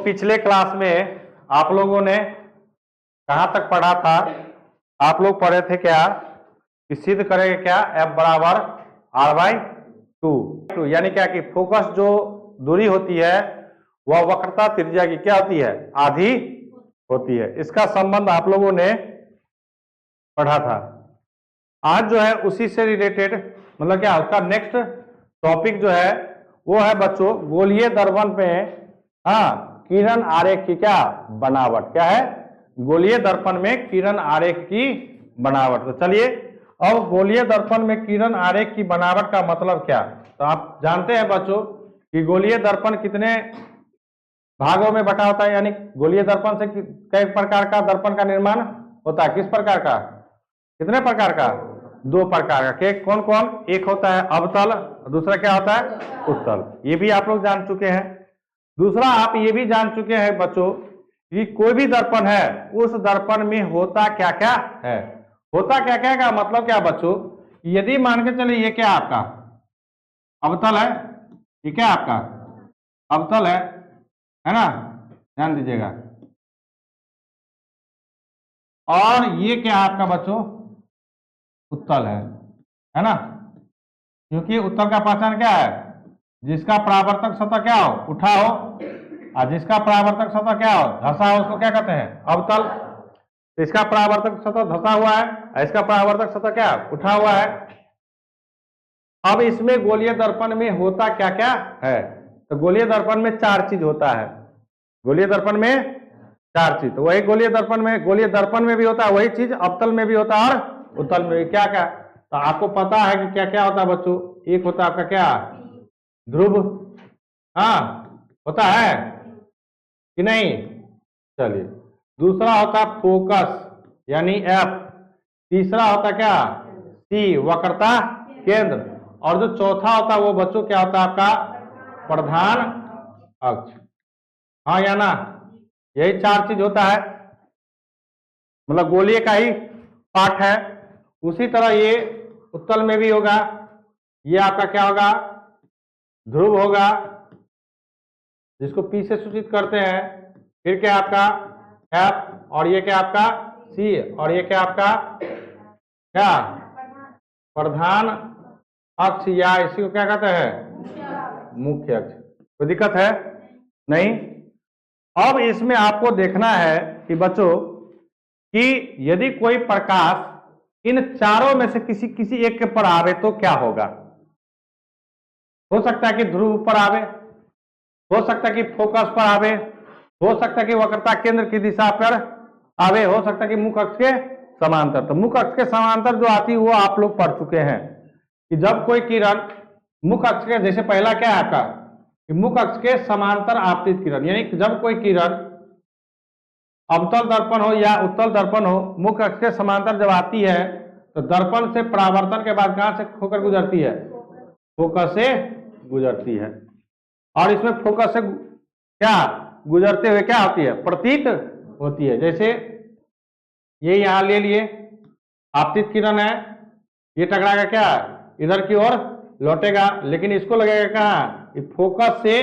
पिछले क्लास में आप लोगों ने कहां तक पढ़ा था? आप लोग पढ़े थे क्या कि सिद्ध करेंगे क्या F बराबर r/2, यानी क्या कि फोकस जो दूरी होती है वह वक्रता त्रिज्या की क्या होती है? आधी होती है। इसका संबंध आप लोगों ने पढ़ा था। आज जो है उसी से रिलेटेड मतलब क्या उसका नेक्स्ट टॉपिक जो है वो है बच्चों गोलीय दर्पण में किरण आरेख की क्या बनावट। क्या है? गोलीय दर्पण में किरण आरेख की बनावट। तो चलिए अब गोलीय दर्पण में किरण आरेख की बनावट का मतलब क्या? तो आप जानते हैं बच्चों कि गोलीय दर्पण कितने भागों में बटा होता है, यानी गोलीय दर्पण से कई प्रकार का दर्पण का निर्माण होता है। किस प्रकार का? कितने प्रकार का? दो प्रकार का। कौन कौन? एक होता है अवतल, दूसरा क्या होता है? उत्तल। ये भी आप लोग जान चुके हैं। दूसरा आप ये भी जान चुके हैं बच्चों कि कोई भी दर्पण है उस दर्पण में होता क्या क्या है। होता क्या क्या का मतलब क्या बच्चों? यदि मान के चलिए ये क्या आपका अवतल है, ये क्या आपका अवतल है ना, ध्यान दीजिएगा। और ये क्या आपका बच्चों उत्तल है ना, क्योंकि उत्तल का पहचान क्या है? जिसका परावर्तक सतह क्या हो? उठा हो, और जिसका परावर्तक सतह क्या हो? धंसा हो, उसको क्या कहते हैं? अवतल। इसका परावर्तक सतह धंसा हुआ है, इसका परावर्तक सतह क्या उठा हुआ है। अब इसमें गोलीय दर्पण में होता क्या क्या है? तो गोलीय दर्पण में चार चीज होता है। गोलीय दर्पण में चार चीज, तो वही गोलीय दर्पण में भी होता है वही चीज अवतल में भी होता है और उत्तल में भी। क्या क्या? तो आपको पता है कि क्या क्या होता है बच्चों? एक होता है आपका क्या ध्रुव, होता है कि नहीं? चलिए, दूसरा होता है फोकस यानी F, तीसरा होता क्या C वक्रता केंद्र, और जो चौथा होता है वो बच्चों क्या होता है आपका प्रधान अक्ष। हाँ या ना? यही चार चीज होता है, मतलब गोलीय का ही पार्ट है। उसी तरह ये उत्तल में भी होगा। ये आपका क्या होगा? ध्रुव होगा, जिसको P से सूचित करते हैं। फिर क्या आपका F, और ये क्या आपका C, और ये क्या आपका क्या प्रधान अक्ष, या इसी को क्या कहते हैं? मुख्य अक्ष। कोई दिक्कत है? नहीं। अब इसमें आपको देखना है कि बच्चों कि यदि कोई प्रकाश इन चारों में से किसी एक के पर आवे तो क्या होगा? हो सकता है कि ध्रुव पर आवे, हो सकता है कि फोकस पर आवे, हो सकता है कि वक्रता केंद्र की दिशा पर आवे, हो सकता है कि मुख्य अक्ष के समांतर। तो मुख्य अक्ष के समांतर जो आती है वो आप लोग पढ़ चुके हैं कि जब कोई किरण मुख्य अक्ष के, जैसे पहला क्या है आपका कि मुख्य अक्ष के समांतर आपतित किरण, यानी जब कोई किरण अवतल दर्पण हो या उत्तल दर्पण हो, मुख्य अक्ष के समांतर जब आती है तो दर्पण से परावर्तन के बाद कहां से होकर गुजरती है? फोकस से गुजरती है। और इसमें फोकस से क्या गुजरते हुए क्या होती है? प्रतीत होती है। जैसे ये यहां ले लिए आपतित किरण है, ये टकराएगा क्या इधर की ओर लौटेगा, लेकिन इसको लगेगा कहां? फोकस से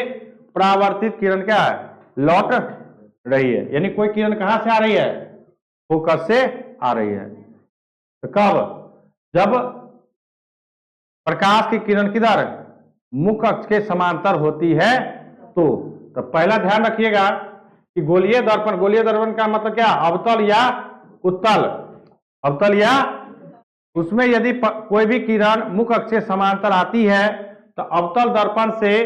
परावर्तित किरण क्या है? लौट रही है। यानी कोई किरण कहां से आ रही है? फोकस से आ रही है। तो कब? जब प्रकाश की किरण किधर मुख्य अक्ष के समांतर होती है तो पहला ध्यान रखिएगा कि गोलीय दर्पण का मतलब क्या? अवतल या उत्तल। अवतल या उसमें यदि कोई भी किरण मुख्य अक्ष के समांतर आती है तो अवतल दर्पण से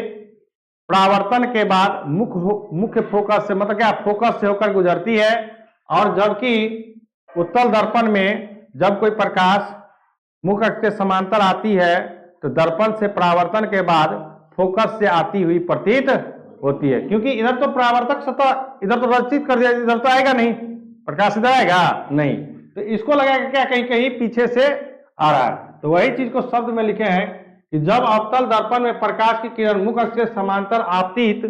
परावर्तन के बाद मुख्य फोकस से मतलब क्या फोकस से होकर गुजरती है। और जबकि उत्तल दर्पण में जब कोई प्रकाश मुख्य अक्ष के समांतर आती है तो दर्पण से परावर्तन के बाद फोकस से आती हुई प्रतीत होती है, क्योंकि इधर तो परावर्तक सतह इधर तो रचित कर दिया, इधर तो आएगा नहीं, प्रकाश इधर आएगा नहीं, तो इसको लगेगा क्या कहीं कहीं पीछे से आ रहा है। तो वही चीज को शब्द में लिखे हैं कि जब अवतल दर्पण में प्रकाश की किरण मुख्य अक्ष के समांतर आपतित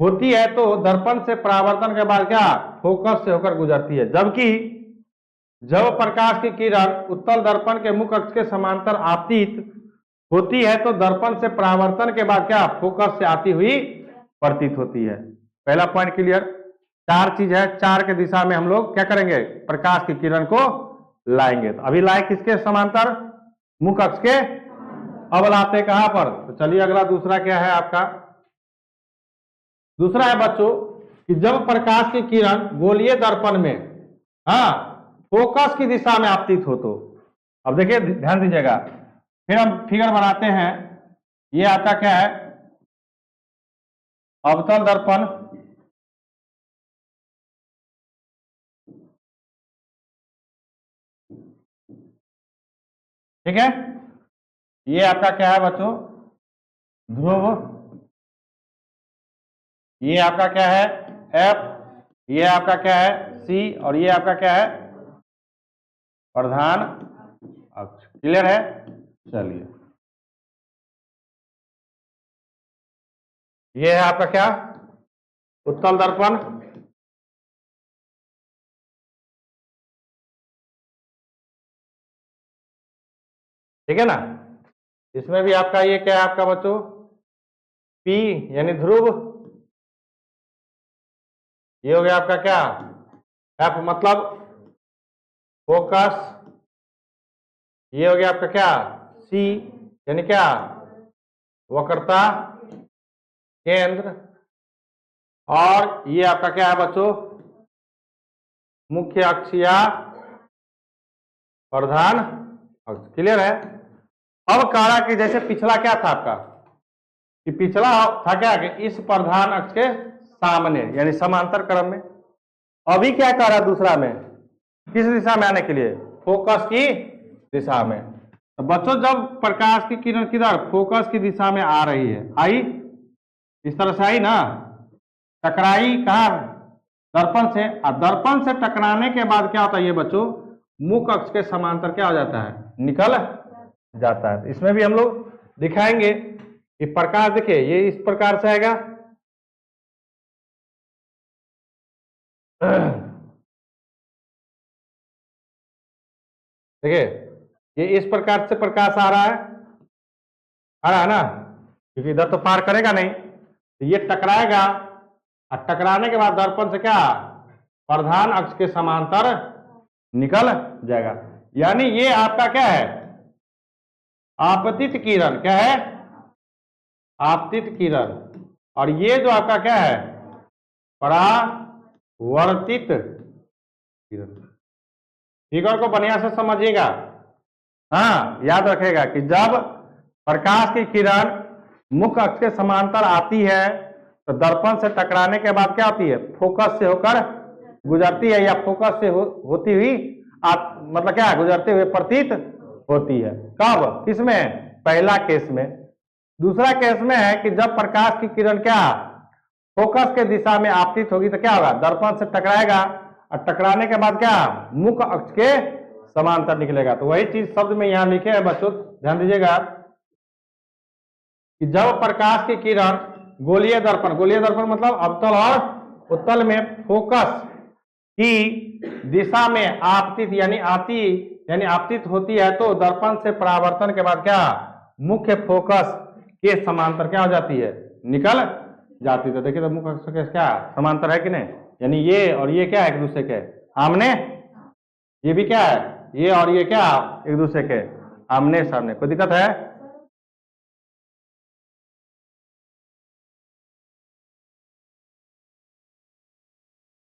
होती है तो दर्पण से परावर्तन के बाद क्या फोकस से होकर गुजरती है। जबकि जब प्रकाश की किरण उत्तल दर्पण के मुख्य अक्ष के समांतर आपतित होती है तो दर्पण से परावर्तन के बाद क्या फोकस से आती हुई प्रतीत होती है। पहला पॉइंट क्लियर। चार चीज है, चार के दिशा में हम लोग क्या करेंगे, प्रकाश की किरण को लाएंगे। तो अभी लाए किसके समांतर, मुख्य अक्ष के। अब लाते कहां पर, तो चलिए अगला दूसरा क्या है आपका, दूसरा है बच्चों कि जब प्रकाश की किरण गोलीय दर्पण में फोकस की दिशा में आपतित हो तो। अब देखिए ध्यान दीजिएगा, फिर हम फिगर बनाते हैं। ये आपका क्या है, अवतल दर्पण, ठीक है। ये आपका क्या है बच्चों, ध्रुव। ये आपका क्या है एफ, ये आपका क्या है सी, और ये आपका क्या है प्रधान अक्ष। क्लियर है। चलिए ये है आपका क्या, उत्तल दर्पण, ठीक है ना। इसमें भी आपका ये क्या है आपका बच्चों, पी यानी ध्रुव। ये हो गया आपका क्या, एफ मतलब फोकस। ये हो गया आपका क्या, सी यानी क्या, वक्रता केंद्र। और ये आपका क्या है बच्चों, मुख्य अक्ष या प्रधान अक्ष। क्लियर है। अब कहा कि जैसे पिछला क्या था आपका, कि पिछला था क्या कि इस प्रधान अक्ष के सामने यानी समांतर क्रम में। अभी क्या कह रहा है दूसरा में, किस दिशा में आने के लिए, फोकस की दिशा में। तो बच्चों जब प्रकाश की किरण किधर, फोकस की दिशा में आ रही है, आई इस तरह से आई ना, टकराई कहा, दर्पण से। और दर्पण से टकराने के बाद क्या होता है ये बच्चों, मुख्य अक्ष के समांतर क्या हो जाता है, निकल जाता है। इसमें भी हम लोग दिखाएंगे कि प्रकाश देखिए ये इस प्रकार से आएगा, देखिए ये इस प्रकार से प्रकाश आ रहा है ना, क्योंकि इधर तो पार करेगा नहीं, तो ये टकराएगा और टकराने के बाद दर्पण से क्या, प्रधान अक्ष के समांतर निकल जाएगा। यानी ये आपका क्या है, आपतित किरण। क्या है, आपतित किरण। और ये जो आपका क्या है, परावर्तित किरण। फिगर को बढ़िया से समझिएगा। हाँ याद रखेगा कि जब प्रकाश की किरण मुख्य अक्ष के समांतर आती है तो दर्पण से टकराने के बाद क्या होती है, फोकस से होकर गुजरती है, या फोकस से होती हुई मतलब क्या गुजरते हुए प्रतीत होती है। कब, किसमें, पहला केस में। दूसरा केस में है कि जब प्रकाश की किरण क्या फोकस के दिशा में आपतित होगी तो क्या होगा, दर्पण से टकराएगा और टकराने के बाद क्या, मुख्य अक्ष के समांतर निकलेगा। तो वही चीज शब्द में यहां लिखे है बच्चों, ध्यान दीजिएगा कि जब प्रकाश की किरण गोलीय दर्पण मतलब अवतल और उत्तल में फोकस की दिशा में आपतित यानी आपतित होती है तो दर्पण से परावर्तन के बाद क्या, मुख्य फोकस के समांतर क्या हो जाती है, निकल जाती है। तो देखिए तो मुख्य अक्ष के क्या समांतर है कि नहीं, यानी ये और ये क्या है एक दूसरे के आमने, ये भी क्या है, ये और ये क्या एक दूसरे के आमने सामने। कोई दिक्कत है,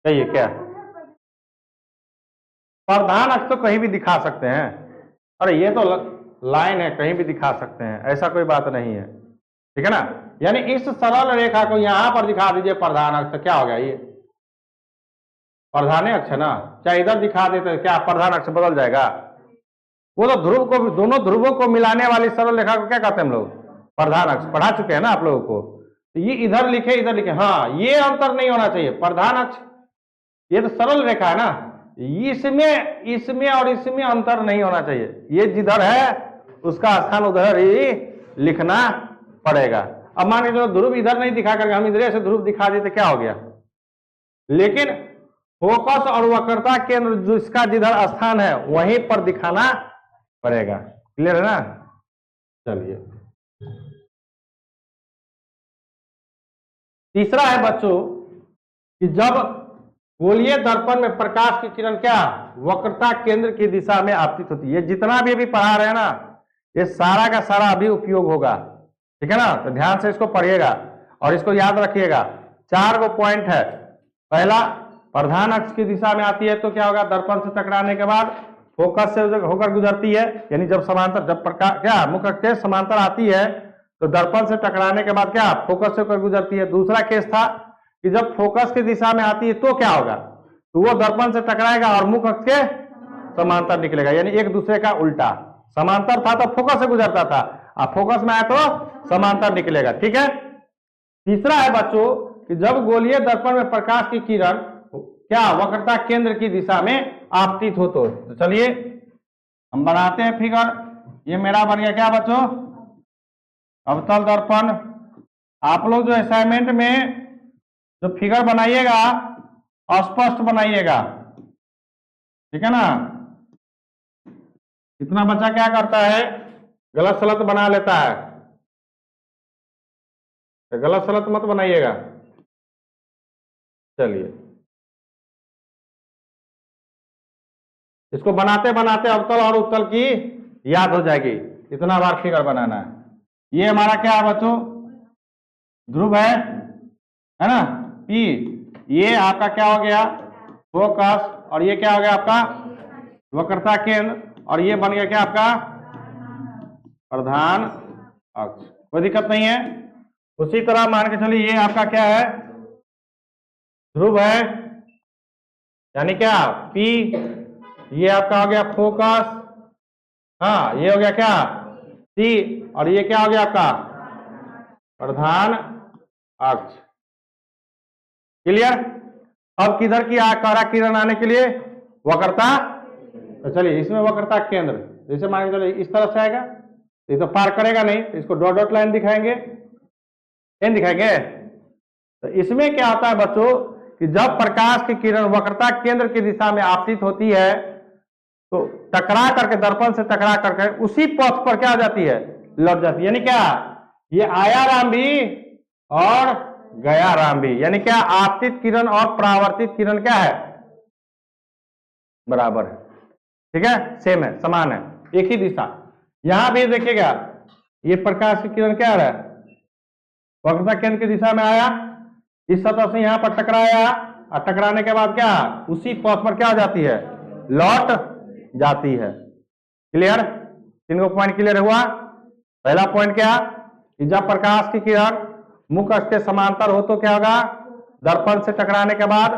कहिए क्या। प्रधान अक्ष तो कहीं भी दिखा सकते हैं, अरे ये तो लाइन है, कहीं भी दिखा सकते हैं, ऐसा कोई बात नहीं है, ठीक है ना। यानी इस सरल रेखा को यहां पर दिखा दीजिए प्रधान अक्ष, क्या हो गया, ये प्रधान अक्ष है ना। चाहे इधर दिखा देते क्या प्रधान अक्ष बदल जाएगा, वो तो ध्रुव को, दोनों ध्रुवों को मिलाने वाली सरल रेखा को क्या कहते हैं हम लोग, प्रधान अक्ष। पढ़ा चुके हैं ना आप लोगों को। तो ये इधर लिखे इधर लिखे, हाँ ये अंतर नहीं होना चाहिए। प्रधान अक्ष ये तो सरल रेखा है ना, इसमें और इसमें अंतर नहीं होना चाहिए। ये जिधर है उसका स्थान उधर ही लिखना पड़ेगा। अब मान लीजिए ध्रुव इधर नहीं दिखा करके हम इधर से ध्रुव दिखा देते क्या हो गया, लेकिन फोकस और वक्रता केंद्र जिसका जिधर स्थान है वहीं पर दिखाना पड़ेगा। क्लियर है ना। चलिए तीसरा है बच्चों कि जब गोलीय दर्पण में प्रकाश की किरण क्या वक्रता केंद्र की दिशा में आपतित होती है। जितना भी अभी पढ़ा रहे हैं ना, ये सारा का सारा अभी उपयोग होगा, ठीक है ना। तो ध्यान से इसको पढ़िएगा और इसको याद रखिएगा। 4 गो पॉइंट है। पहला, प्रधान अक्ष की दिशा में आती है तो क्या होगा, दर्पण से टकराने के बाद फोकस से होकर गुजरती है, यानी जब समांतर, जब प्रकाश क्या मुख्य अक्ष के समांतर आती है तो दर्पण से टकराने के बाद क्या फोकस से होकर गुजरती है। दूसरा केस था कि जब फोकस की दिशा में आती है तो क्या होगा, तो वो दर्पण से टकराएगा और मुख्य अक्ष के समांतर निकलेगा, यानी एक दूसरे का उल्टा। समांतर था तो फोकस से गुजरता था, अब फोकस में आया तो समांतर निकलेगा, ठीक है। तीसरा है बच्चों कि जब गोलीय दर्पण में प्रकाश की किरण क्या वक्रता केंद्र की दिशा में आपतित हो तो चलिए हम बनाते हैं फिगर। ये मेरा बन गया क्या बच्चों, अवतल दर्पण। आप लोग जो असाइनमेंट में जो फिगर बनाइएगा स्पष्ट बनाइएगा, ठीक है ना। इतना बच्चा क्या करता है, गलत सलत बना लेता है, तो गलत सलत मत बनाइएगा। चलिए इसको बनाते बनाते अवतल और उत्तल की याद हो जाएगी, इतना बार फिगर बनाना है। ये हमारा क्या है बच्चों, ध्रुव है ना, पी। ये आपका क्या हो गया फोकस, और ये क्या हो गया आपका वक्रता केंद्र, और ये बन गया क्या आपका प्रधान अक्ष। कोई दिक्कत नहीं है। उसी तरह मान के चलिए ये आपका क्या है ध्रुव है, यानी क्या पी। ये आपका हो गया फोकस, हाँ ये हो गया क्या सी, और ये क्या हो गया आपका प्रधान अक्ष। क्लियर। अब किधर की कारा किरण आने के लिए वक्रता, तो चलिए इसमें वक्रता केंद्र, जैसे मान के चलिए इस तरफ से आएगा, ये तो पार करेगा नहीं, तो इसको डॉट डॉट लाइन दिखाएंगे, लाइन दिखाएंगे। तो इसमें क्या होता है बच्चों कि जब प्रकाश की किरण वक्रता केंद्र की दिशा में आपतित होती है तो टकरा करके दर्पण से टकरा करके उसी पथ पर क्या हो जाती है, लौट जाती है। यानी क्या, ये आयाराम भी और गयाराम भी, यानी क्या आपतित किरण और परावर्तित किरण क्या है बराबर है, ठीक है, सेम है, समान है, एक ही दिशा। यहां भी देखिएगा ये प्रकाश की किरण क्या है वक्रता केंद्र की दिशा में आया, इस सतह से यहां पर टकराया, और टकराने के बाद क्या उसी पथ पर क्या हो जाती है लौट जाती है। क्लियर। 3 पॉइंट क्लियर हुआ। पहला पॉइंट क्या कि जब प्रकाश की किरण मुख्य अक्ष के समांतर हो तो क्या होगा, दर्पण से टकराने के बाद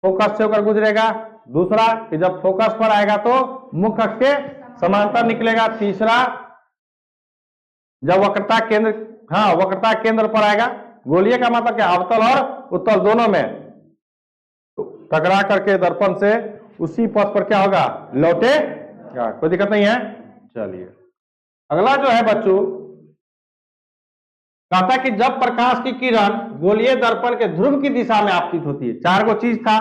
फोकस से होकर गुजरेगा। दूसरा कि जब फोकस पर आएगा तो मुख्य अक्ष के समांतर निकलेगा। तीसरा जब वक्रता केंद्र, हाँ वक्रता केंद्र पर आएगा, गोलीय का मतलब क्या अवतल और उत्तल दोनों में, तो टकरा करके दर्पण से उसी पथ पर क्या होगा लौटेगा। कोई दिक्कत नहीं है। चलिए अगला जो है बच्चों कहता कि जब प्रकाश की किरण गोलीय दर्पण के ध्रुव की दिशा में आपतित होती है, 4 गो चीज था,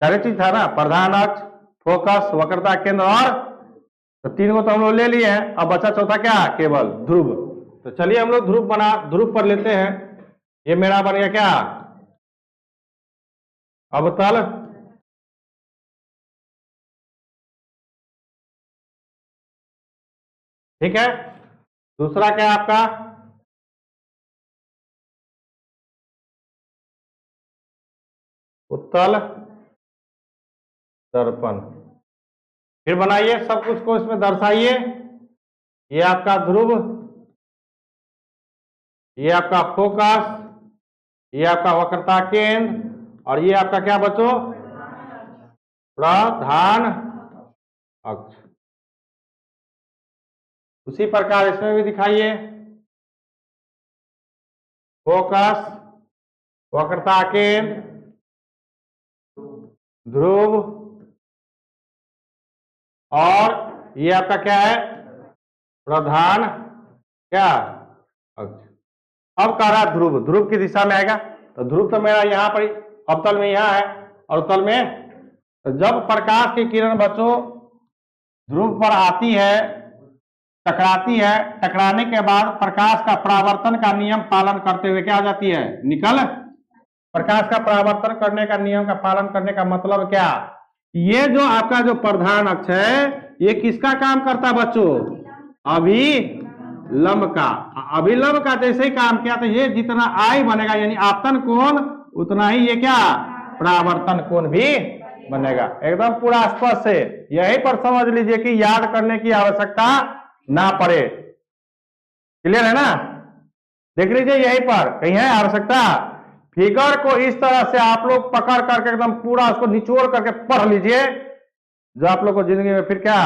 4 चीज था ना, प्रधान अक्ष, फोकस, वक्रता केंद्र और, तो 3 गो तो हम लोग ले लिए हैं, अब बचा चौथा क्या केवल ध्रुव। तो चलिए हम लोग ध्रुव पर लेते हैं। ये मेरा बन गया क्या अवतल, ठीक है। दूसरा क्या आपका उत्तल दर्पण। फिर बनाइए सब कुछ को इसमें दर्शाइए। ये आपका ध्रुव, ये आपका फोकस, ये आपका वक्रता केंद्र, और ये आपका क्या बच्चों प्रधान अक्ष। उसी प्रकार इसमें भी दिखाइए फोकस, वक्रता केंद्र, ध्रुव, और ये आपका क्या है प्रधान क्या अक्ष। अब कह रहा ध्रुव, ध्रुव की दिशा में आएगा, तो ध्रुव तो मेरा यहां पर अवतल में यहां है और उत्तल में। तो जब प्रकाश की किरण बच्चों ध्रुव पर आती है, टकराती है, टकराने के बाद प्रकाश का परावर्तन का नियम पालन करते हुए क्या हो जाती है निकल, प्रकाश का परावर्तन करने का नियम का पालन करने का मतलब क्या? ये जो आपका जो प्रधान अक्ष है ये किसका काम करता बच्चों? अभिलंब का। अभिलंब का जैसे ही काम किया तो ये जितना आई बनेगा यानी आपतन कोण उतना ही ये क्या परावर्तन कोण भी बनेगा। एकदम पूरा स्पष्ट से यही पर समझ लीजिए कि याद करने की आवश्यकता ना पड़े। क्लियर है ना? देख लीजिए यही पर कहीं है आवश्यकता। फिगर को इस तरह से आप लोग पकड़ करके एकदम पूरा उसको निचोड़ करके पढ़ लीजिए जो आप लोग को जिंदगी में फिर क्या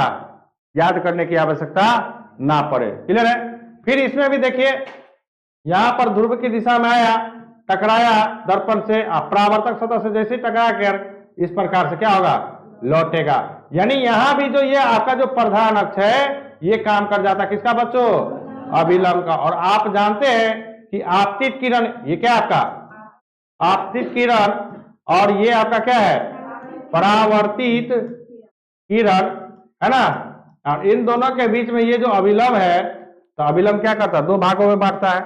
याद करने की आवश्यकता ना पड़े। क्लियर है? फिर इसमें भी देखिए यहां पर ध्रुव की दिशा में आया, टकराया दर्पण से, परावर्तक सतह से जैसे टकरा कर इस प्रकार से क्या होगा लौटेगा। यानी यहां भी जो ये आपका जो प्रधान अक्ष है ये काम कर जाता है किसका बच्चों? अभिलंब का। और आप जानते हैं कि आपतित किरण ये क्या आपका आपतित किरण और ये आपका क्या है परावर्तित किरण है ना। और इन दोनों के बीच में ये जो अभिलंब है तो अभिलंब क्या करता है? दो भागों में बांटता है,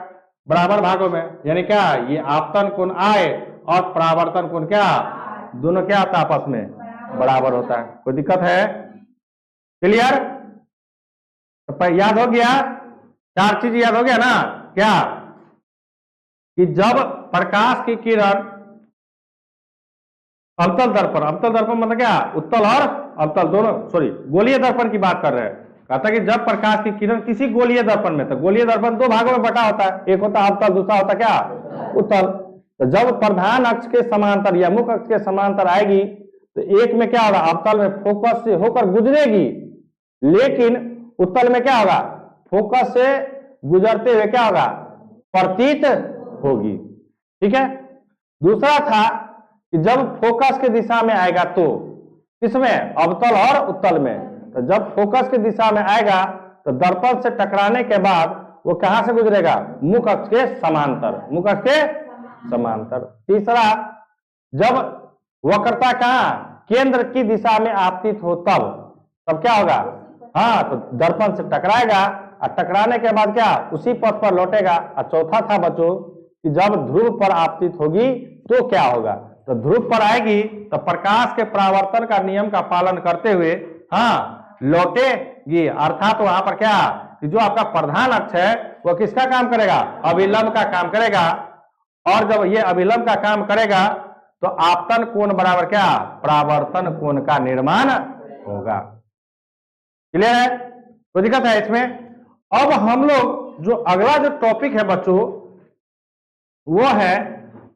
बराबर भागों में। यानी क्या ये आपतन कोण आए और परावर्तन कोण क्या दोनों क्या आता है आपस में बराबर होता है। कोई दिक्कत है? क्लियर? तो याद हो गया, चार चीज याद हो गया ना। क्या कि जब प्रकाश की किरण अवतल दर्पण मतलब क्या उत्तल और अवतल दोनों, सॉरी गोलीय दर्पण की बात कर रहे हैं। कहता है कि जब प्रकाश की किरण किसी गोलीय दर्पण में, तो गोलीय दर्पण दो भागों में बटा होता है, एक होता है अवतल दूसरा होता है क्या उत्तल। तो जब प्रधान अक्ष के समांतर या मुख्य अक्ष के समांतर आएगी तो एक में क्या होगा अवतल में फोकस से होकर गुजरेगी, लेकिन उत्तल में क्या होगा फोकस से गुजरते हुए क्या होगा प्रतीत होगी। ठीक है? दूसरा था कि जब फोकस की दिशा में आएगा तो किसमें अवतल और उत्तल में। तो जब फोकस की दिशा में आएगा तो दर्पण से टकराने के बाद वो कहां से गुजरेगा मुख्य अक्ष के समांतर, मुख्य अक्ष के समांतर। तीसरा जब वक्रता कहां केंद्र की दिशा में आपतित हो तब क्या होगा हाँ तो दर्पण से टकराएगा और टकराने के बाद क्या उसी पथ पर लौटेगा। और चौथा था बच्चों कि जब ध्रुव पर आपतित होगी तो क्या होगा, तो ध्रुव पर आएगी तो प्रकाश के परावर्तन का नियम का पालन करते हुए हाँ लौटेगी। अर्थात वहां पर क्या कि जो आपका प्रधान अक्ष है वो किसका काम करेगा अभिलंब का काम करेगा। और जब ये अभिलंब का काम करेगा तो आपतन कोण बराबर क्या परावर्तन कोण का निर्माण होगा। क्लियर है? तो दिक्कत है इसमें। अब हम लोग जो अगला जो टॉपिक है बच्चों वो है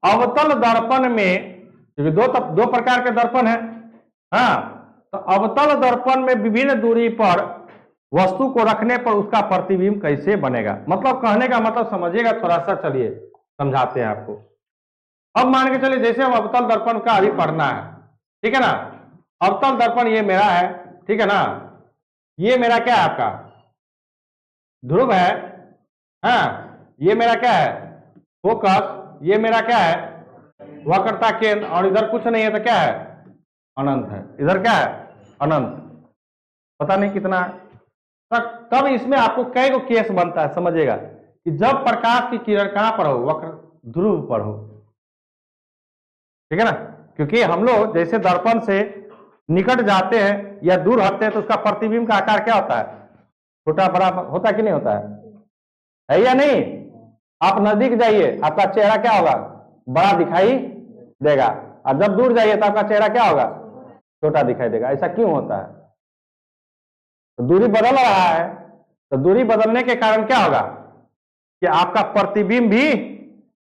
अवतल दर्पण में, क्योंकि दो प्रकार के दर्पण है। हाँ तो अवतल दर्पण में विभिन्न दूरी पर वस्तु को रखने पर उसका प्रतिबिंब कैसे बनेगा। मतलब कहने का मतलब समझिएगा थोड़ा सा, चलिए समझाते हैं आपको। अब मान के चलिए जैसे हम अवतल दर्पण का अभी पढ़ना है, ठीक है ना। अवतल दर्पण ये मेरा है, ठीक है ना। ये मेरा क्या है आपका ध्रुव है, हाँ ये मेरा क्या है फोकस, ये मेरा क्या है वक्रता केंद्र, और इधर कुछ नहीं है तो क्या है अनंत है, इधर क्या है अनंत, पता नहीं कितना है। तब इसमें आपको कई गो केस बनता है समझिएगा कि जब प्रकाश की किरण कहां पर हो वक्र ध्रुव पर हो, ठीक है ना। क्योंकि हम लोग जैसे दर्पण से निकट जाते हैं या दूर हटते हैं तो उसका प्रतिबिंब का आकार क्या होता है छोटा बड़ा होता है कि नहीं होता है या नहीं। आप नजदीक जाइए आपका चेहरा क्या होगा बड़ा दिखाई देगा, और जब दूर जाइए तो आपका चेहरा क्या होगा छोटा दिखाई देगा। ऐसा क्यों होता है? तो दूरी बदल रहा है, तो दूरी बदलने के कारण क्या होगा कि आपका प्रतिबिंब भी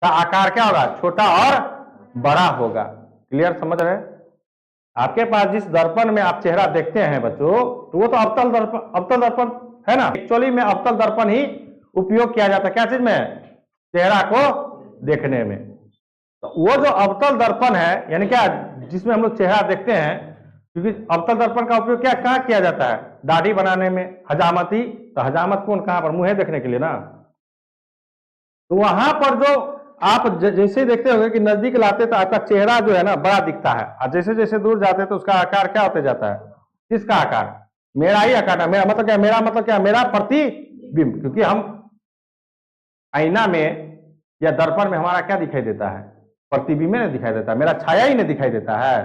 का आकार क्या होगा छोटा और बड़ा होगा। क्लियर समझ रहे हैं? आपके पास जिस दर्पण में आप चेहरा देखते हैं बच्चों तो वो तो अवतल दर्पण है ना। एक्चुअली में अवतल दर्पण ही उपयोग किया जाता है क्या चीज में चेहरा को देखने में। तो वो जो अवतल दर्पण है यानी क्या जिसमें हम लोग चेहरा देखते हैं, क्योंकि अवतल दर्पण का उपयोग क्या कहां किया जाता है दाढ़ी बनाने में, हजामती, तो हजामत कौन कहां पर मुंह देखने के लिए ना। तो वहां पर जो आप जैसे देखते होंगे कि नजदीक लाते तो आपका चेहरा जो है ना बड़ा दिखता है, और जैसे जैसे दूर जाते तो उसका आकार क्या होते जाता है किसका आकार मेरा ही आकार। मेरा मतलब क्या मेरा प्रतिबिंब, क्योंकि हम आईना में या दर्पण में हमारा क्या दिखाई देता है प्रतिबिंब नहीं दिखाई देता, मेरा छाया ही नहीं दिखाई देता है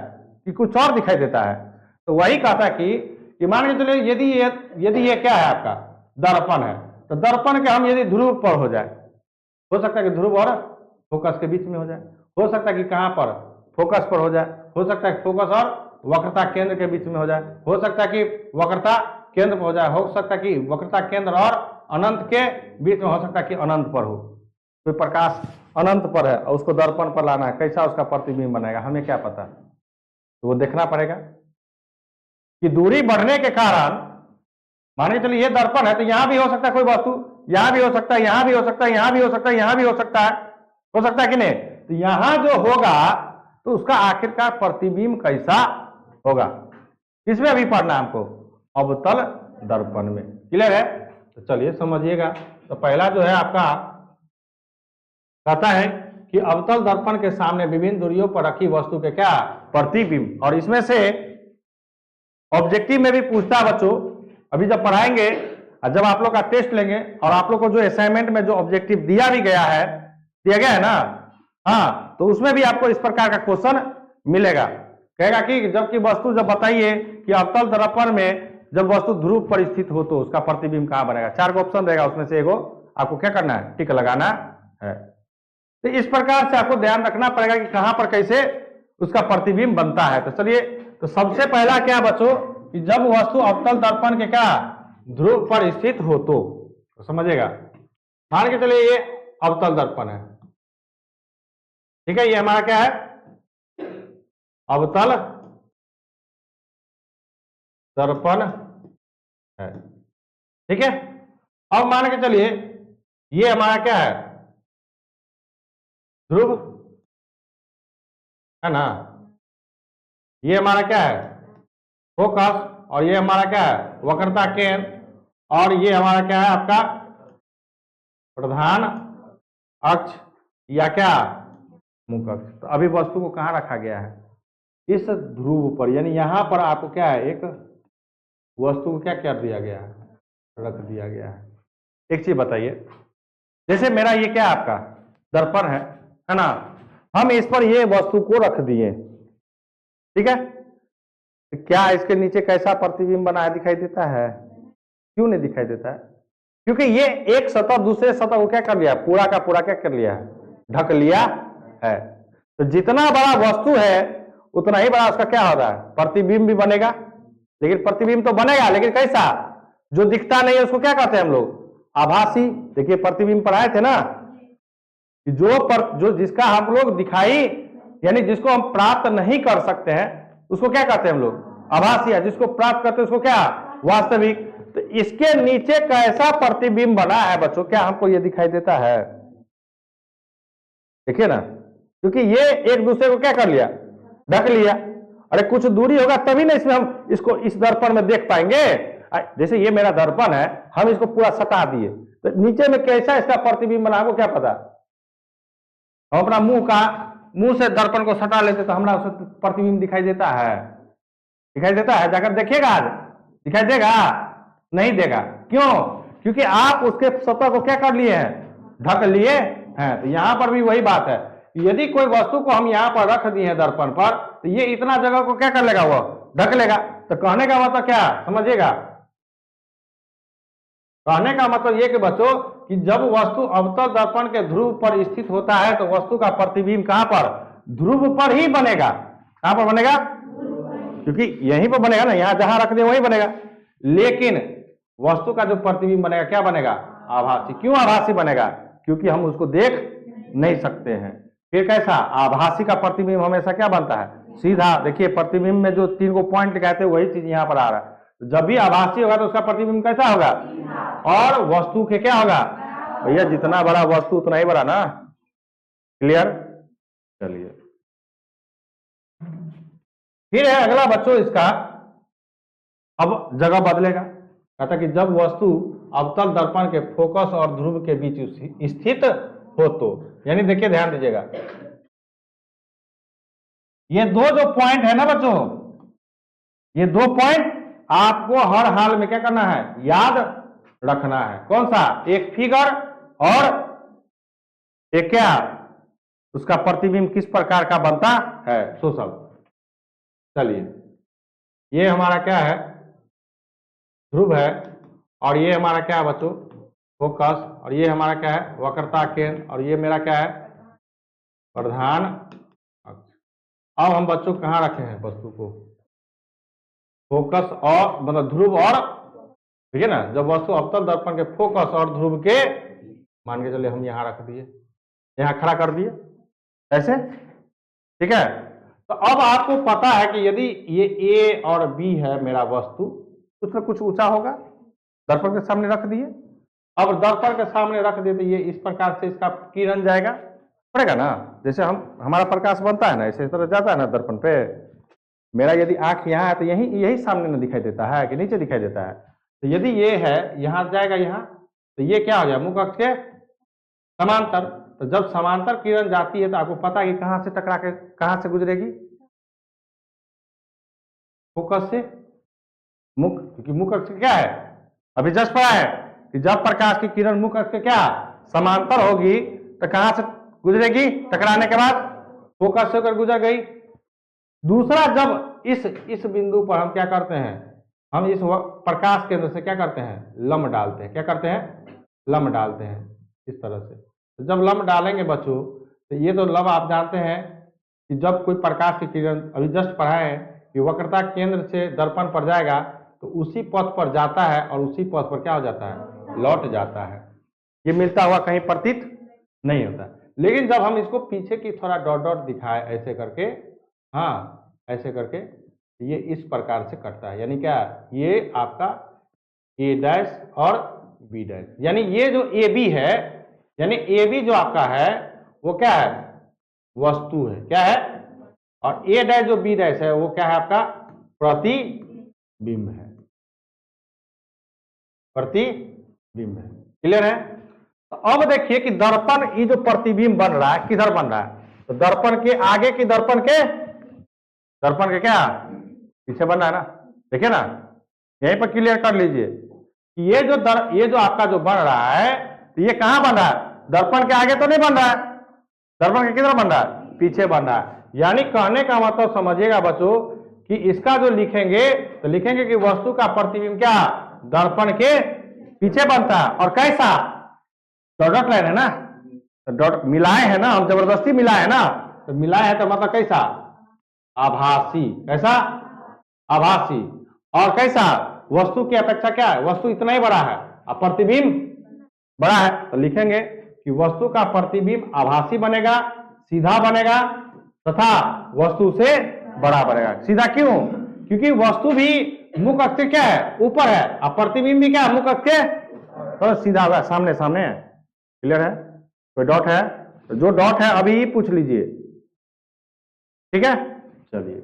कि कुछ और दिखाई देता है। तो वही कहता कि मान के चलिए यदि ये क्या है आपका दर्पण है, तो दर्पण के हम यदि ध्रुव पर हो जाए, हो सकता है कि ध्रुव और फोकस के बीच में हो जाए, हो सकता है कि कहां पर फोकस पर हो जाए, हो सकता है कि फोकस और वक्रता केंद्र के बीच में हो जाए, हो सकता है कि वक्रता केंद्र पर हो जाए, हो सकता है कि वक्रता केंद्र और अनंत के बीच में, हो सकता है कि अनंत पर हो। कोई प्रकाश अनंत पर है और उसको दर्पण पर लाना है, कैसा उसका प्रतिबिंब बनेगा हमें क्या पता, तो वो देखना पड़ेगा कि दूरी बढ़ने के कारण, मान के चलिए ये दर्पण है तो यहां भी हो सकता है कोई वस्तु, यहां भी हो सकता है, यहां भी हो सकता है, यहां भी हो सकता है, यहां भी हो सकता है कि नहीं। तो यहां जो होगा तो उसका आखिरकार प्रतिबिंब कैसा होगा, इसमें अभी पढ़ना हमको अवतल दर्पण में। क्लियर है? तो चलिए समझिएगा। तो पहला जो है आपका कहता है कि अवतल दर्पण के सामने विभिन्न दूरियों पर रखी वस्तु के क्या प्रतिबिंब, और इसमें से ऑब्जेक्टिव में भी पूछता है बच्चों, अभी जब पढ़ाएंगे और जब आप लोग का टेस्ट लेंगे और आप लोग को जो असाइनमेंट में जो ऑब्जेक्टिव दिया गया है ना, हाँ, तो उसमें भी आपको इस प्रकार का क्वेश्चन मिलेगा। कहेगा कि जबकि वस्तु जब बताइए कि अवतल दर्पण में जब वस्तु ध्रुव पर स्थित हो तो उसका प्रतिबिंब कहां बनेगा। 4 को ऑप्शन देगा, उसमें से एगो आपको क्या करना है, टिक लगाना है। तो इस प्रकार से आपको ध्यान रखना पड़ेगा कि कहां पर कैसे उसका प्रतिबिंब बनता है। तो चलिए, तो सबसे पहला क्या बच्चों कि जब वस्तु अवतल दर्पण के क्या ध्रुव पर स्थित हो तो समझिएगा। मान के चलिए ये अवतल दर्पण है, ठीक है, ये हमारा क्या है अवतल दर्पण है, ठीक है। अब मान के चलिए ये हमारा क्या है ध्रुव है ना, ये हमारा क्या है फोकस, और ये हमारा क्या है वक्रता केंद्र, और ये हमारा क्या है आपका प्रधान अक्ष या क्या मुख्य अक्ष। तो अभी वस्तु को कहां रखा गया है, इस ध्रुव पर, यानी यहां पर आपको क्या है एक वस्तु को क्या कर दिया गया है, रख दिया गया है। एक चीज बताइए, जैसे मेरा ये क्या आपका दर्पण है ना, हम इस पर ये वस्तु को रख दिए, ठीक है, तो क्या इसके नीचे कैसा प्रतिबिंब बना है, दिखाई देता है? क्यों नहीं दिखाई देता है? क्योंकि ये एक सतह दूसरे सतह को क्या कर लिया, पूरा का पूरा क्या कर लिया है, ढक लिया है। तो जितना बड़ा वस्तु है उतना ही बड़ा उसका क्या होता है प्रतिबिंब भी बनेगा। लेकिन प्रतिबिंब तो बनेगा, लेकिन कैसा, जो दिखता नहीं है उसको क्या कहते हैं हम लोग आभासी। देखिए प्रतिबिंब पढ़ाए थे ना कि जो जिसका हम लोग दिखाई यानी जिसको हम प्राप्त नहीं कर सकते हैं उसको क्या कहते हैं हम लोग आभासी, है जिसको प्राप्त करते हैं उसको क्या वास्तविक। तो इसके नीचे कैसा प्रतिबिंब बना है बच्चों, क्या हमको ये दिखाई देता है? देखिए ना, क्योंकि ये एक दूसरे को क्या कर लिया, ढक लिया। अरे कुछ दूरी होगा तभी ना इसमें हम इसको इस दर्पण में देख पाएंगे। जैसे ये मेरा दर्पण है, हम इसको पूरा सटा दिए तो नीचे में कैसा इसका प्रतिबिंब बना, हमको क्या पता। हम अपना मुंह से दर्पण को सटा लेते तो हमारा उसमें प्रतिबिंब दिखाई देता है, दिखाई देता है? जाकर देखिएगा, आज दिखाई देगा? नहीं देगा। क्यों? क्योंकि आप उसके सतह को क्या कर लिए हैं, ढक लिए हैं। तो यहां पर भी वही बात है, यदि कोई वस्तु को हम यहां पर रख दिए हैं दर्पण पर, तो ये इतना जगह को क्या कर लेगा, वो ढक लेगा। तो कहने का मतलब क्या समझिएगा, कहने का मतलब ये कि बच्चों कि जब वस्तु अवतल दर्पण के ध्रुव पर स्थित होता है तो वस्तु का प्रतिबिंब कहां पर, ध्रुव पर ही बनेगा। कहां पर बनेगा? क्योंकि यहीं पर बनेगा ना, यहां जहां रख दे वहीं बनेगा। लेकिन वस्तु का जो प्रतिबिंब बनेगा क्या बनेगा, आभासी। क्यों आभासी बनेगा? क्योंकि हम उसको देख नहीं सकते हैं। फिर कैसा, आभासी का प्रतिबिंब हमेशा क्या बनता है, सीधा। देखिए प्रतिबिंब में जो 3 को पॉइंट कहते हैं वही चीज यहां पर आ रहा है। जब भी आभासी होगा तो उसका प्रतिबिंब कैसा होगा, और वस्तु के क्या होगा, भैया जितना बड़ा वस्तु उतना ही बड़ा ना। क्लियर? चलिए फिर है अगला बच्चों इसका, अब जगह बदलेगा। कहता कि जब वस्तु अवतल दर्पण के फोकस और ध्रुव के बीच स्थित हो तो, यानी देखिए ध्यान दीजिएगा, ये दो जो पॉइंट है ना बच्चों, ये 2 पॉइंट आपको हर हाल में क्या करना है, याद रखना है। कौन सा? एक फिगर और एक क्या उसका प्रतिबिंब किस प्रकार का बनता है, सो सब। चलिए, ये हमारा क्या है, ध्रुव है, और ये हमारा क्या है बच्चों, फोकस, और ये हमारा क्या है, वक्रता केंद्र, और ये मेरा क्या है, प्रधान अक्ष। अब हम बच्चों कहाँ रखे हैं वस्तु को, फोकस और मतलब ध्रुव और, ठीक है ना, जब वस्तु अवतल दर्पण के फोकस और ध्रुव के, मान के चलिए हम यहाँ रख दिए, यहाँ खड़ा कर दिए ऐसे, ठीक है। तो अब आपको पता है कि यदि ये ए और बी है मेरा वस्तु, कुछ न कुछ ऊंचा होगा, दर्पण के सामने रख दिए। अब दर्पण के सामने रख दिए तो ये इस प्रकार से इसका किरण जाएगा, पड़ेगा ना, जैसे हम हमारा प्रकाश बनता है ना, इसी तरह जाता है ना दर्पण पे। मेरा यदि आंख यहाँ है तो यही सामने ना दिखाई देता है कि नीचे दिखाई देता है। तो यदि ये है, यहाँ जाएगा यहाँ, तो ये क्या हो जाए, मुख अक्ष के समांतर। तो जब समांतर किरण जाती है तो आपको पता है कि कहां से टकरा के कहां से गुजरेगी, फोकस से मुख, क्योंकि मुख अक्ष क्या है, अभी जस्ट पढ़ा है कि जब प्रकाश की किरण मुख अक्ष के क्या समांतर होगी तो कहां से गुजरेगी, टकराने के बाद फोकस से होकर गुजर गई। दूसरा, जब इस बिंदु पर हम क्या करते हैं, हम इस प्रकाश केंद्र से क्या करते हैं, लंब डालते हैं, क्या करते हैं, लंब डालते हैं इस तरह से। तो जब लंब डालेंगे बच्चों, तो ये तो लंब आप जानते हैं कि जब कोई प्रकाश की किरण, अभी जस्ट पढ़ा है कि वक्रता केंद्र से दर्पण पर जाएगा तो उसी पथ पर जाता है और उसी पथ पर क्या हो जाता है, लौट जाता है। ये मिलता हुआ कहीं प्रतीत नहीं होता। लेकिन जब हम इसको पीछे की थोड़ा डॉट डॉट दिखाए ऐसे करके, हाँ ऐसे करके, ये इस प्रकार से कटता है, यानी क्या, ये आपका ए डैश और बी डैश, यानी ये जो ए बी है, यानी ए बी जो आपका है वो क्या है, वस्तु है, क्या है, और ए डैश जो बी डैश है वो क्या है, आपका प्रतिबिंब है, प्रतिबिंब है। क्लियर है। तो अब देखिए कि दर्पण, ये जो प्रतिबिंब बन रहा है किधर बन रहा है, तो दर्पण के आगे की दर्पण के क्या पीछे बन रहा है ना, देखिए ना, यहीं पर क्लियर कर लीजिए कि ये जो आपका जो बन रहा है, तो ये कहां बन रहा है, दर्पण के आगे तो नहीं बन रहा है, दर्पण के किधर बन रहा है, पीछे बन रहा है। यानी कहने का मतलब समझिएगा बच्चों कि इसका जो लिखेंगे तो लिखेंगे कि वस्तु का प्रतिबिंब क्या दर्पण के पीछे बनता है, और कैसा, डॉट लाइन है ना, तो डॉट मिलाए है ना, हम जबरदस्ती मिलाए है ना, तो मिलाए है तो मतलब कैसा, आभासी, कैसा, आभासी, और कैसा, वस्तु की अपेक्षा क्या है, वस्तु इतना ही बड़ा है और प्रतिबिंब बड़ा है, तो लिखेंगे कि वस्तु का प्रतिबिंब आभासी बनेगा, सीधा बनेगा, तथा वस्तु से बड़ा बनेगा। सीधा क्यों, क्योंकि वस्तु भी मुख अक्ष से क्या है, ऊपर है, और प्रतिबिंब भी क्या है, मुख अक्ष के तो सीधा हुआ सामने सामने है। क्लियर है। कोई डॉट है, तो जो डॉट है अभी पूछ लीजिए, ठीक है। चलिए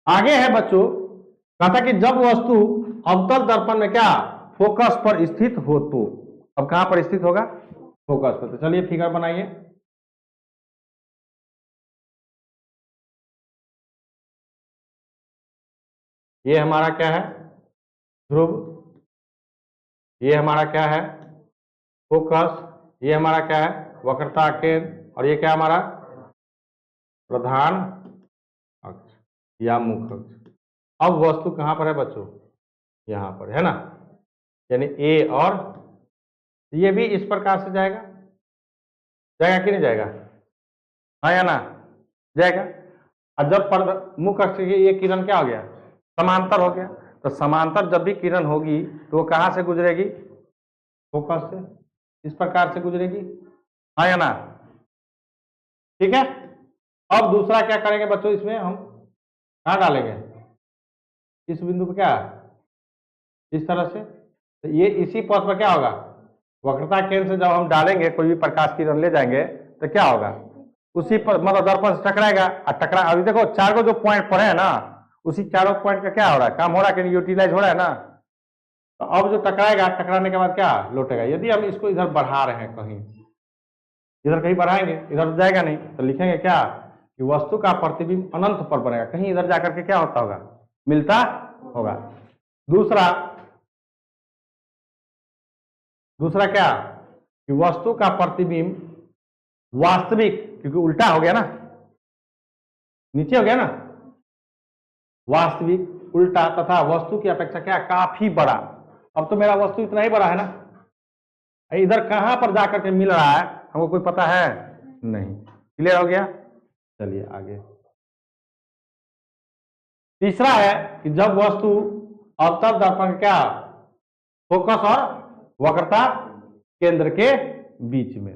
आगे है बच्चों, कहा था कि जब वस्तु अवतल दर्पण में क्या फोकस पर स्थित हो, तो अब कहां पर स्थित होगा, फोकस पर। तो चलिए फिगर बनाइए। ये हमारा क्या है, ध्रुव, ये हमारा क्या है, फोकस, ये हमारा क्या है, वक्रता केंद्र, और ये क्या हमारा प्रधान अक्ष या मुख अक्ष। अब वस्तु कहां पर है बच्चों, यहां पर है ना, यानी ए, और ये भी इस प्रकार से जाएगा कि नहीं जाएगा, हाँ या ना, जाएगा। और जब मुख अक्ष की ये किरण क्या हो गया, समांतर हो गया, तो समांतर जब भी किरण होगी तो वो कहां से गुजरेगी, फोकस से, इस प्रकार से गुजरेगी, हाँ या ना, ठीक है। अब दूसरा क्या करेंगे बच्चों, इसमें हम कहां डालेंगे, इस बिंदु पर, क्या इस तरह से, तो ये इसी पथ पर क्या होगा, वक्रता केंद्र से जब हम डालेंगे, कोई भी प्रकाश किरण ले जाएंगे तो क्या होगा, उसी पर मतलब दर्पण से टकराएगा, और टकरा, अभी देखो चार को जो पॉइंट पड़े हैं ना, उसी चारों पॉइंट का क्या हो रहा है, काम हो रहा है कि यूटिलाइज हो रहा है ना। तो अब जो टकराएगा, टकराने के बाद क्या लौटेगा। यदि हम इसको इधर बढ़ा रहे हैं, कहीं इधर कहीं बढ़ाएंगे, इधर तो जाएगा नहीं, तो लिखेंगे क्या कि वस्तु का प्रतिबिंब अनंत पर बनेगा, कहीं इधर जाकर के क्या होता होगा, मिलता होगा। दूसरा क्या, कि वस्तु का प्रतिबिंब वास्तविक, क्योंकि उल्टा हो गया ना, नीचे हो गया ना, वास्तविक उल्टा तथा वस्तु की अपेक्षा क्या, काफी बड़ा। अब तो मेरा वस्तु इतना ही बड़ा है ना, इधर कहां पर जाकर के मिल रहा है हमको कोई पता है नहीं। क्लियर हो गया? चलिए आगे। तीसरा है कि जब वस्तु अवतल दर्पण क्या, फोकस और वक्रता केंद्र के बीच में।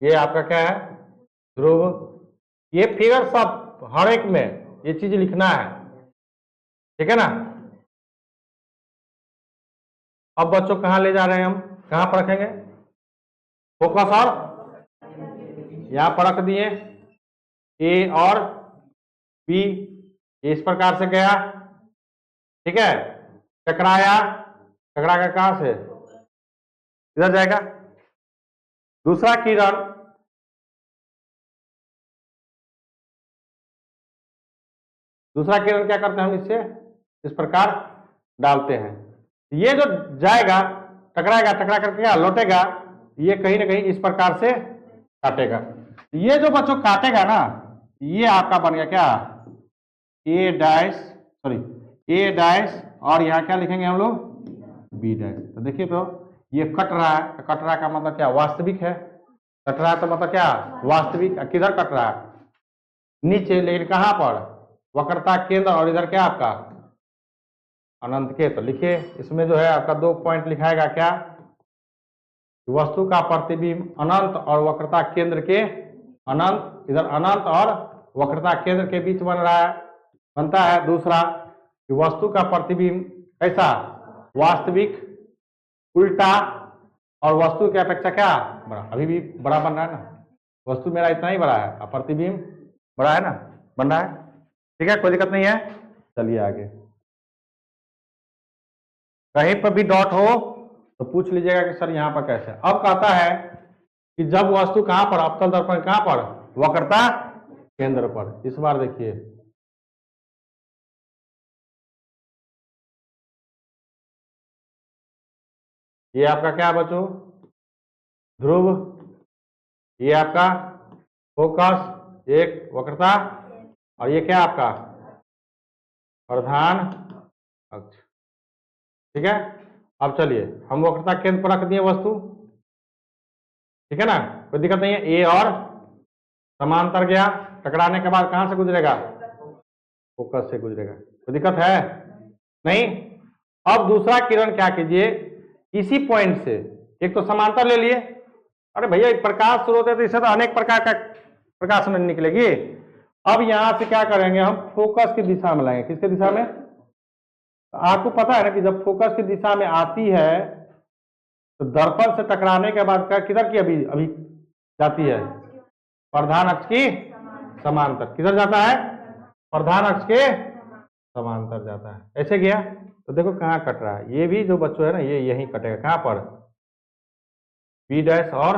ये आपका क्या है, ध्रुव। ये फिगर सब हर एक में ये चीज लिखना है, ठीक है ना। अब बच्चों कहां ले जा रहे हैं हम, कहां पर रखेंगे, फोकस और यहां पर रख दिए, ए और बी इस प्रकार से गया, ठीक है। टकराया, टकरा कहां से, इधर जाएगा। दूसरा किरण क्या करते हैं हम, इससे इस प्रकार डालते हैं, ये जो जाएगा टकराएगा, टकरा करके क्या लौटेगा, ये कहीं ना कहीं इस प्रकार से काटेगा। ये जो बच्चों काटेगा ना, ये आपका बन गया क्या, ए डैश, सॉरी ए डैश, और यहाँ क्या लिखेंगे हम लोग, बी डैश। तो देखिए तो ये कट रहा है, तो कट रहा का मतलब क्या, वास्तविक है। कट रहा है तो मतलब क्या, वास्तविक। किधर कट रहा है, नीचे, लेकिन कहां पर, वक्रता केंद्र, और इधर क्या आपका अनंत के। तो लिखिए इसमें जो है आपका 2 पॉइंट लिखाएगा क्या, वस्तु का प्रतिबिंब अनंत और वक्रता केंद्र के, अनंत, इधर अनंत और वक्रता केंद्र के बीच बन रहा है, बनता है। दूसरा कि वस्तु का प्रतिबिंब कैसा, वास्तविक, उल्टा, और वस्तु की अपेक्षा क्या बड़ा, अभी भी बड़ा बन रहा है ना, वस्तु मेरा इतना ही बड़ा है और प्रतिबिंब बड़ा है ना, बन रहा है, ठीक है, कोई दिक्कत नहीं है। चलिए आगे, कहीं पर भी डॉट हो तो पूछ लीजिएगा कि सर यहां पर कैसे। अब कहता है कि जब वस्तु कहां पर, अवतल दर्पण कहां पर, वक्रता केंद्र पर। इस बार देखिए, ये आपका क्या बच्चों, ध्रुव, ये आपका फोकस, एक वक्रता, और ये क्या आपका प्रधान अक्ष, ठीक है। अब चलिए हम वक्रता केंद्र पर रख दिए वस्तु, ठीक है ना, कोई दिक्कत नहीं है। ए और समांतर गया, टकराने के बाद कहां से गुजरेगा, फोकस से गुजरेगा, कोई दिक्कत है नहीं। अब दूसरा किरण क्या कीजिए, इसी पॉइंट से, एक तो समांतर ले लिए, अरे भैया प्रकाश स्रोत है तो इससे तो अनेक प्रकार का प्रकाश में निकलेगी। अब यहां से क्या करेंगे हम, फोकस की दिशा में लाएंगे। किसके दिशा में, तो आपको पता है ना कि जब फोकस की दिशा में आती है तो दर्पण से टकराने के बाद किधर की अभी अभी जाती है, प्रधान अक्ष की समांतर। किधर जाता है, प्रधान अक्ष के समांतर जाता है, ऐसे गया। तो देखो कहां कट रहा है, ये भी जो बच्चों है ना, ये यहीं कटेगा, कहां पर, बी डैश और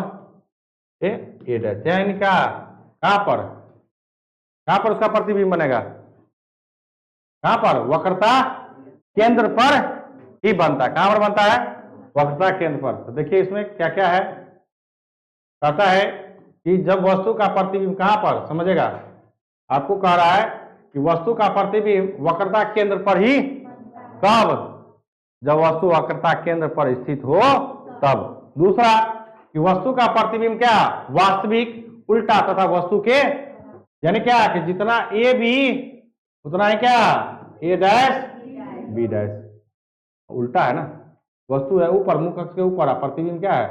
ए डैश, यानी क्या, कहां पर उसका प्रतिबिंब बनेगा, कहां पर, वक्रता केंद्र पर ही बनता है। कहां पर बनता है, वक्रता केंद्र पर। तो देखिए इसमें क्या क्या है, कहता है कि जब वस्तु का प्रतिबिंब कहां पर, समझेगा, आपको कह रहा है कि वस्तु का प्रतिबिंब वक्रता केंद्र पर ही, कब, जब वस्तु वक्रता केंद्र पर स्थित हो तब। दूसरा कि वस्तु का प्रतिबिंब क्या, वास्तविक, उल्टा तथा वस्तु के, यानी क्या कि जितना ए बी उतना है क्या, ए डैश बी डैश, उल्टा है ना, वस्तु है ऊपर, मुख अक्ष के ऊपर, प्रतिबिंब क्या है,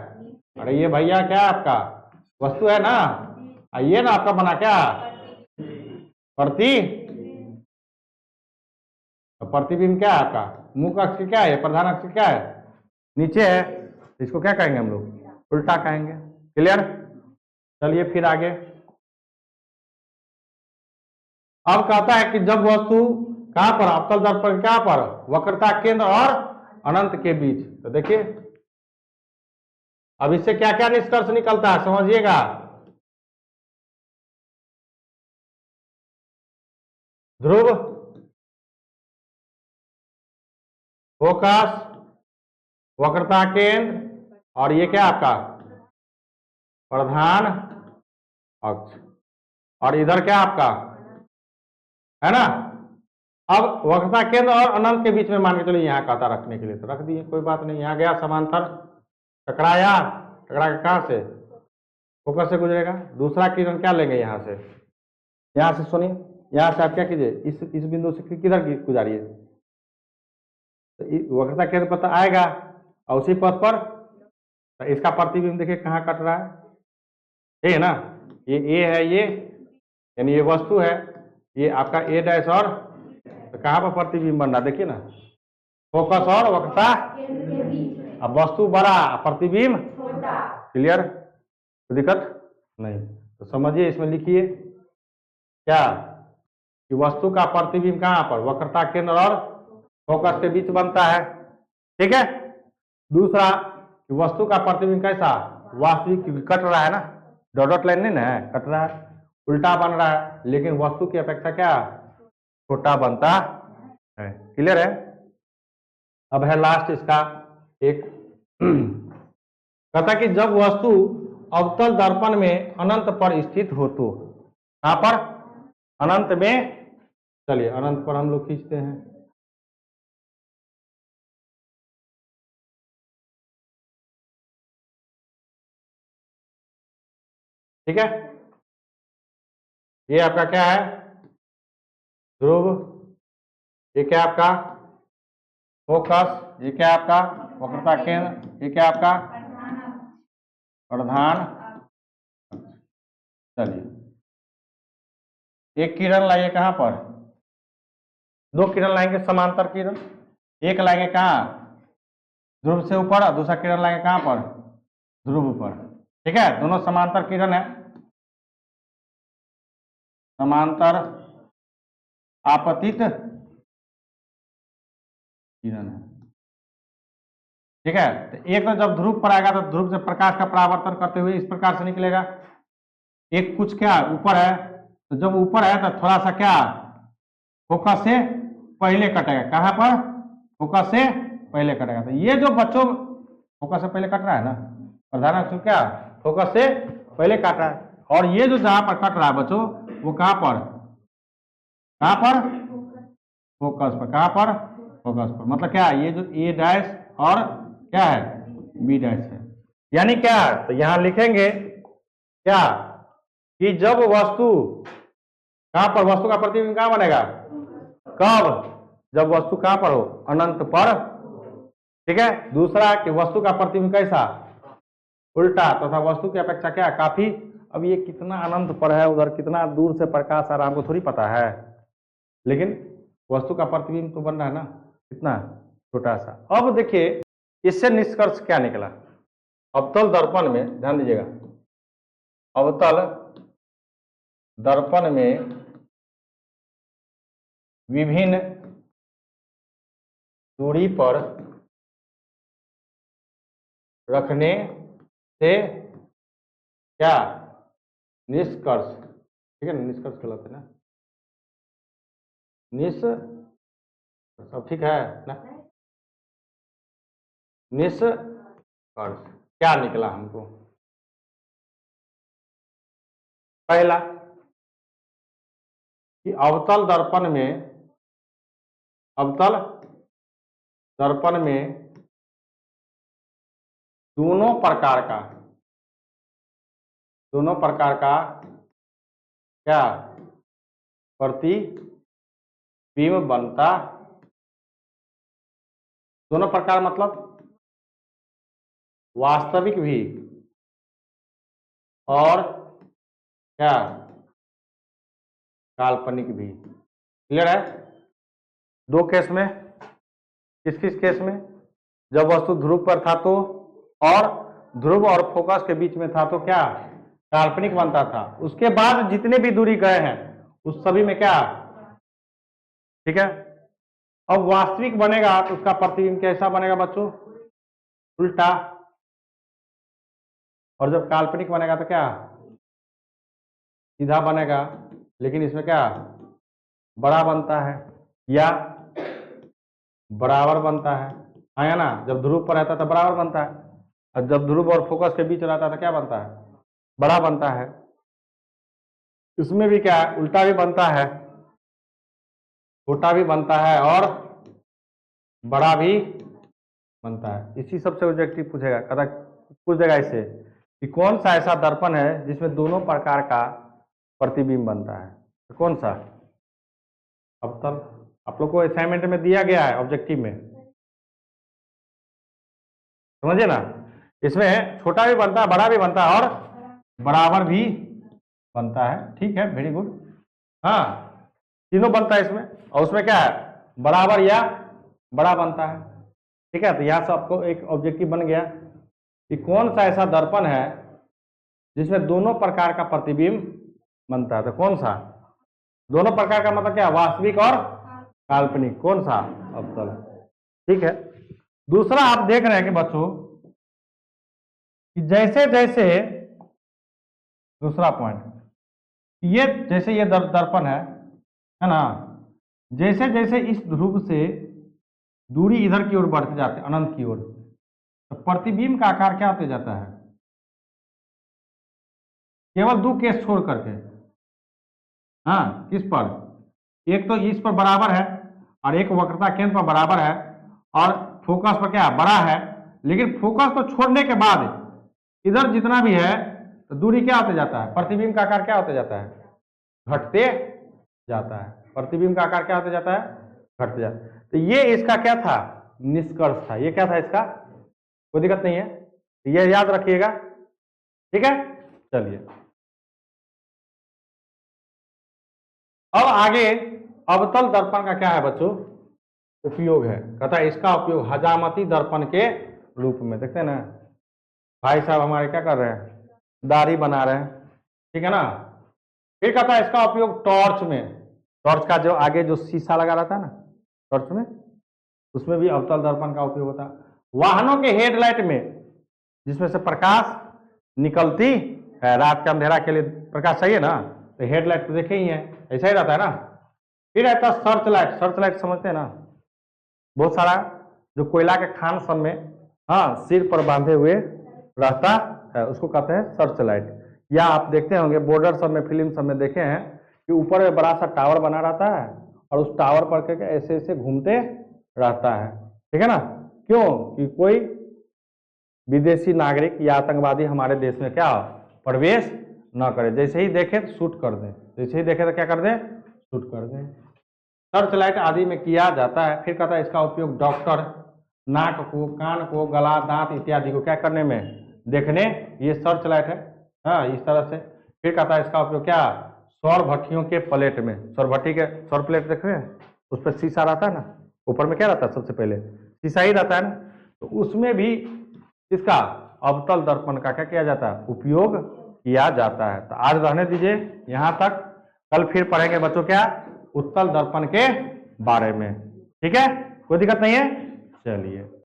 अरे ये भैया क्या है आपका वस्तु है ना, ये ना आपका बना क्या, प्रतिबिंब क्या है आपका, मुख अक्ष क्या है, प्रधान अक्ष क्या है, नीचे है, इसको क्या कहेंगे हम लोग, उल्टा कहेंगे। क्लियर? चलिए फिर आगे। अब कहता है कि जब वस्तु कहां पर, अवतल दर्पण कहां पर, वक्रता केंद्र और अनंत के बीच। तो देखिए अब इससे क्या क्या निष्कर्ष निकलता है समझिएगा। ध्रुव, फोकस, वक्रता केंद्र, और ये क्या आपका प्रधान अक्ष, और इधर क्या आपका है ना। अब वक्रता केंद्र और अनंत के बीच में मान के चलो यहाँ कहता रखने के लिए तो रख दिए, कोई बात नहीं। यहाँ गया समांतर, टकराया, टकरा के कहाँ से फोकस से गुजरेगा। दूसरा किरण क्या लेंगे यहाँ से, यहाँ से सुनिए, यहाँ से आप क्या कीजिए, इस बिंदु से किधर गुजारिए, तो वक्रता केंद्र पर तो आएगा, और उसी पथ पर तो इसका प्रतिबिंब देखिए कहाँ कट रहा है, ठीक है ना। ये ए है, ये यानी ये वस्तु है, ये आपका ए डैश, और तो कहाँ पर प्रतिबिंब बन रहा है देखिए ना, फोकस और वक्रता, अब वस्तु बड़ा प्रतिबिंब क्लियर, तो दिक्कत नहीं। तो समझिए, इसमें लिखिए क्या कि वस्तु का प्रतिबिंब कहाँ पर वक्रता केंद्र और फोकस के बीच बनता है, ठीक है। दूसरा वस्तु का प्रतिबिंब कैसा वास्तविक, क्योंकि कट रहा है ना, डॉट लाइन नहीं ना है, कट रहा है, उल्टा बन रहा है, लेकिन वस्तु की अपेक्षा क्या छोटा बनता है, क्लियर है। अब है लास्ट इसका एक कहता कि जब वस्तु अवतल दर्पण में अनंत पर स्थित हो तो, कहां पर अनंत में, चलिए अनंत पर हम लोग खींचते हैं, ठीक है। ये आपका क्या है ध्रुव, ये क्या आपका फोकस, ये क्या आपका वक्रता केंद्र, ये क्या आपका प्रधान। चलिए एक किरण लाइए कहां पर, दो किरण लाएंगे समांतर किरण, एक लाएंगे कहां ध्रुव से ऊपर, और दूसरा किरण लाएंगे कहां पर ध्रुव पर, ठीक है। दोनों समांतर किरण है, समांतर आपतित किरण है, ठीक है। तो एक तो जब ध्रुव पर आएगा तो ध्रुव से प्रकाश का परावर्तन करते हुए इस प्रकार से निकलेगा, एक कुछ क्या ऊपर है, तो जब ऊपर है तो थोड़ा सा क्या फोकस से पहले कटेगा, कहां पर फोकस से पहले कटेगा। तो ये जो बच्चों फोकस से पहले कट रहा है ना, प्रधान अक्ष क्या फोकस से पहले काट रहा है, और ये जो जहां पर कट रहा है बच्चों वो कहां पर फोकस पर, कहां पर फोकस पर, मतलब क्या ये जो ए डैश और क्या है बी डैश है, यानी क्या, तो यहां लिखेंगे क्या कि जब वस्तु कहां पर, वस्तु का प्रतिबिंब कहां बनेगा, कब, जब वस्तु कहां पर हो अनंत पर, ठीक है। दूसरा कि वस्तु का प्रतिबिंब कैसा उल्टा तथा वस्तु की अपेक्षा क्या काफी, अब ये कितना अनंत पर है, उधर कितना दूर से प्रकाश आ रहा है हमको थोड़ी पता है, लेकिन वस्तु का प्रतिबिंब तो बन रहा है ना कितना छोटा सा। अब देखिए इससे निष्कर्ष क्या निकला, अवतल दर्पण में ध्यान दीजिएगा, अवतल दर्पण में विभिन्न दूरी पर रखने से क्या निष्कर्ष, ठीक है ना, निष्कर्ष कहलाते ना, सब ठीक है ना, निष्कर्ष क्या निकला हमको, पहला कि अवतल दर्पण में दोनों प्रकार का क्या प्रतिबिंब बनता, दोनों प्रकार मतलब वास्तविक भी और क्या काल्पनिक भी, क्लियर है। दो केस में, किस किस केस में, जब वस्तु ध्रुव पर था तो, और ध्रुव और फोकस के बीच में था तो क्या काल्पनिक बनता था, उसके बाद जितने भी दूरी गए हैं उस सभी में क्या, ठीक है। अब वास्तविक बनेगा तो उसका प्रतिबिंब कैसा बनेगा बच्चों उल्टा, और जब काल्पनिक बनेगा तो क्या सीधा बनेगा, लेकिन इसमें क्या बड़ा बनता है या बराबर बनता है ना। जब ध्रुव पर रहता है तो बराबर बनता है, और जब ध्रुव और फोकस के बीच रहता है तो क्या बनता है, बड़ा बनता है। इसमें भी क्या है, उल्टा भी बनता है, छोटा भी बनता है और बड़ा भी बनता है। इसी सबसे ऑब्जेक्टिव पूछेगा, कदा पूछ देगा इससे कि कौन सा ऐसा दर्पण है जिसमें दोनों प्रकार का प्रतिबिंब बनता है, तो कौन सा। अवतल आप लोग को असाइनमेंट में दिया गया है, ऑब्जेक्टिव में, समझे ना। इसमें छोटा भी बनता है, बड़ा भी बनता है और बराबर भी बनता है। ठीक है, वेरी गुड। हाँ, तीनों बनता है इसमें, और उसमें क्या है, बराबर या बड़ा बनता है। ठीक है, तो यहां से आपको एक ऑब्जेक्टिव बन गया कि कौन सा ऐसा दर्पण है जिसमें दोनों प्रकार का प्रतिबिंब बनता है, तो कौन सा। दोनों प्रकार का मतलब क्या, वास्तविक और काल्पनिक, कौन सा, अवतल। ठीक है, दूसरा आप देख रहे हैं कि बच्चों कि जैसे जैसे, दूसरा पॉइंट, ये जैसे ये दर्पण है ना, जैसे जैसे इस ध्रुव से दूरी इधर की ओर बढ़ते जाते हैं, अनंत की ओर, तो प्रतिबिंब का आकार क्या होते जाता है, केवल दो केस छोड़ करके। हाँ, किस पर, एक तो इस पर बराबर है और एक वक्रता केंद्र पर बराबर है, और फोकस पर क्या बड़ा है, लेकिन फोकस को छोड़ने के बाद इधर जितना भी है तो दूरी क्या होते जाता है, प्रतिबिंब का आकार क्या होते जाता है, घटते जाता है। प्रतिबिंब का आकार क्या होते जाता है, घटते जाता है। तो ये इसका क्या था, निष्कर्ष था। ये क्या था इसका, कोई दिक्कत नहीं है, ये याद रखिएगा। ठीक है, चलिए अब आगे अवतल दर्पण का क्या है बच्चों, उपयोग है। कहता है इसका उपयोग हजामती दर्पण के रूप में, देखते हैं ना भाई साहब हमारे क्या कर रहे हैं, दाढ़ी बना रहे हैं, ठीक है ना। फिर कहता है इसका उपयोग टॉर्च में, टॉर्च का जो आगे जो शीशा लगा रहता है ना टॉर्च में, उसमें भी अवतल दर्पण का उपयोग होता है। वाहनों के हेडलाइट में जिसमें से प्रकाश निकलती है, रात के अंधेरा के लिए प्रकाश चाहिए ना, तो हेडलाइट तो देखे ही है, ऐसा ही रहता है ना। फिर रहता है सर्च लाइट, सर्च लाइट समझते हैं ना, बहुत सारा जो कोयला के खान सब में हाँ सिर पर बांधे हुए रहता है, उसको कहते हैं सर्च लाइट। या आप देखते होंगे बॉर्डर सब में, फिल्म सब में देखे हैं कि ऊपर में बड़ा सा टावर बना रहता है और उस टावर पर के ऐसे ऐसे घूमते रहता है, ठीक है ना। क्यों, कि कोई विदेशी नागरिक या आतंकवादी हमारे देश में क्या प्रवेश न करे, जैसे ही देखे तो शूट कर दें, जैसे ही देखे तो क्या कर दें, शूट कर दें। सर्च लाइट आदि में किया जाता है। फिर कहता है इसका उपयोग डॉक्टर नाक को, कान को, गला, दांत इत्यादि को क्या करने में, देखने, ये सर्च लाइट है। हाँ, इस तरह से। फिर कहता है इसका उपयोग क्या, सौर भट्टियों के प्लेट में, सौर भट्टी के सौर प्लेट देख रहे हैं, उस पर शीशा रहता है ना, ऊपर में क्या रहता है, सबसे पहले शीशा ही रहता है ना, तो उसमें भी इसका अवतल दर्पण का क्या किया जाता है, उपयोग किया जाता है। तो आज रहने दीजिए यहां तक, कल फिर पढ़ेंगे बच्चों क्या, उत्तल दर्पण के बारे में। ठीक है, कोई दिक्कत नहीं है, चलिए।